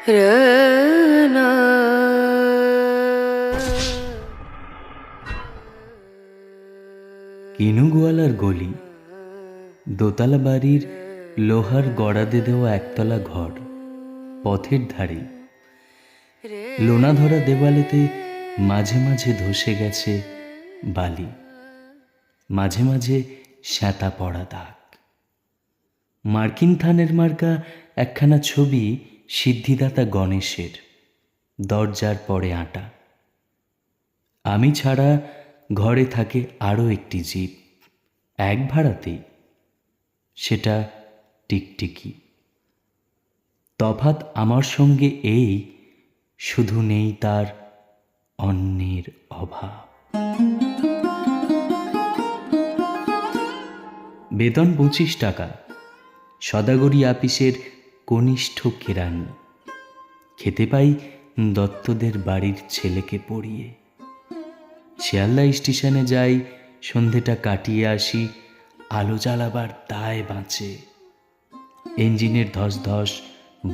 রনা কিনুগোয়ালার গলি, দোতলা বাড়ির লোহার গড়াদে দেওয়া একতলা ঘর, পথের ধারে লোনা ধরা দেওয়ালেতে মাঝে মাঝে ধসে গেছে বালি, মাঝে মাঝে শ্যাতা পড়া দাগ। মার্কিন থানের মার্কা একখানা ছবি সিদ্ধিদাতা গণেশের, দরজার পরে আঁটা। আমি ছাড়া ঘরে থাকে আরও একটি জীব, এক ভাড়াতেই, সেটা টিকটিকি। তফাৎ আমার সঙ্গে এই, শুধু নেই তার অন্যের অভাব। বেতন 25 টাকা, সদাগরি আপিসের কনিষ্ঠ কেরানি। খেতে পাই দত্তদের বাড়ির ছেলেকে পড়িয়ে। শিয়ালদা স্টেশনে যাই, সন্ধেটা কাটিয়ে আসি, আলো জ্বালাবার দায় বাঁচে। ইঞ্জিনের ধস,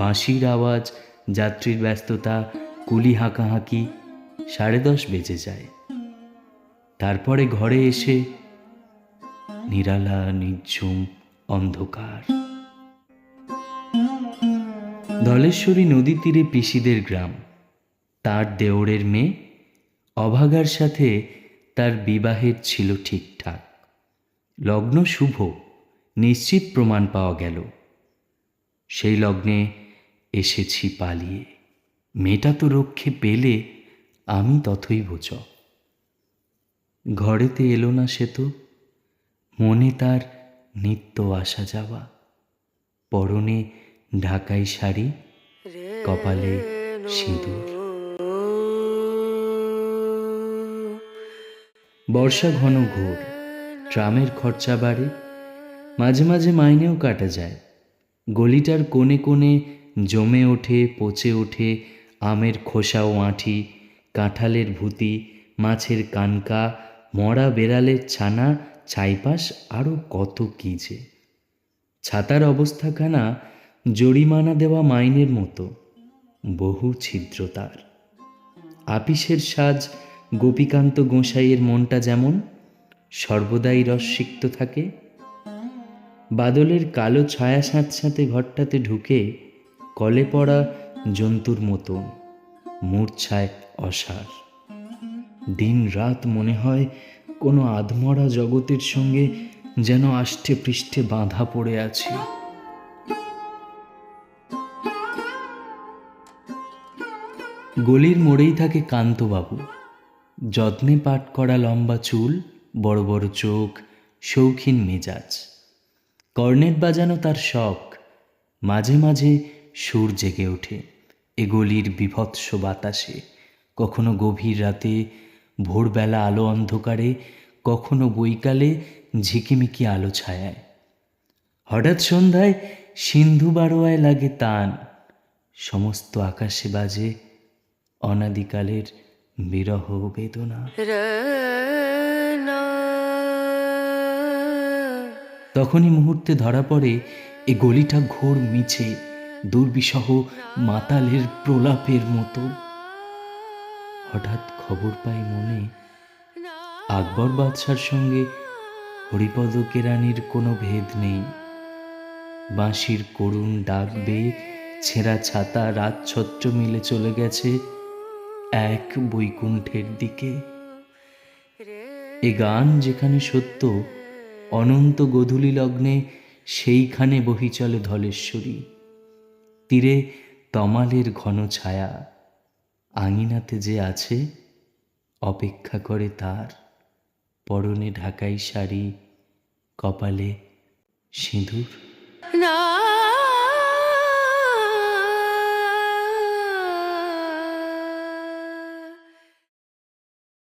বাঁশির আওয়াজ, যাত্রীর ব্যস্ততা, কুলি হাঁকাহাঁকি, 10:30 বেজে যায়। তারপরে ঘরে এসে নিরালা নিঝুম অন্ধকার। ধলেশ্বরী নদী তীরে পিসিদের গ্রাম। তার দেওরের মেয়ে অভাগার সাথে তার বিবাহের ছিল ঠিকঠাক। লগ্ন শুভ, নিশ্চিত প্রমাণ পাওয়া গেল। সেই লগ্নে এসেছি পালিয়ে। মেয়েটা তো রক্ষে পেলে, আমি তথৈবচ। ঘরেতে এলো না সে তো, মনে তার নিত্য আসা যাওয়া। পরনে ঢাকাই শাড়ি, কপালে সিঁদুর। বর্ষা ঘন ঘোর, ট্রামের খরচা বাড়ে, মাঝে মাঝে মাইনেও কাটা যায়। গলিটার কোণে কোণে জমে ওঠে, পচে ওঠে আমের খোসা ও আঁঠি, কাঁঠালের ভুতি, মাছের কানকা, মরা বেড়ালের ছানা, ছাইপাশ, আরও কত কী যে। ছাতার অবস্থাখানা জরিমানা দেওয়া মাইনের মতো, বহু ছিদ্র তার। আপিসের সাজ গোপীকান্ত গোঁসাইয়ের মনটা যেমন সর্বদাই রসসিক্ত থাকে। বাদলের কালো ছায়া সাঁতসাঁতে ঘরটাতে ঢুকে কলে পড়া জন্তুর মতন মূর্ছায় অসার। দিন রাত মনে হয় কোনো আধমরা জগতের সঙ্গে যেন আষ্টে পৃষ্ঠে বাঁধা পড়ে আছি। গলির মোড়েই থাকে কান্তবাবু, যত্নে পাট করা লম্বা চুল, বড় বড় চোখ, শৌখিন মেজাজ। কর্নেট বাজানো তার শখ। মাঝে মাঝে সুর জেগে ওঠে এ গলির বিভৎস বাতাসে, কখনো গভীর রাতে, ভোরবেলা আলো অন্ধকারে, কখনো বৈকালে ঝিকিমিকি আলো ছায়ায়। হঠাৎ সন্ধ্যায় সিন্ধু বারোয়ায় লাগে তান, সমস্ত আকাশে বাজে অনাদিকালের বিরহ বেদনা। রনা তখনই মুহূর্তে ধরা পড়ে এ গলিটা ঘোর মিছে, দুর্বিষহ মাতালের প্রলাপের মতো। হঠাৎ খবর পাই মনে, আকবর বাদশার সঙ্গে হরিপদ কেরানির কোনো ভেদ নেই। বাঁশির করুণ ডাক বেয়ে ছেঁড়া ছাতা রাতছত্র মিলে চলে গেছে এক বৈকুণ্ঠের দিকে। এ গান যেখানে সত্য, অনন্ত গোধূলি লগ্নে সেইখানে বহি চলে ধলেশ্বরী। তীরে তমালের ঘন ছায়া, আঙিনাতে যে আছে অপেক্ষা করে তার, পরনে ঢাকাই শাড়ি, কপালে সিঁদুর। না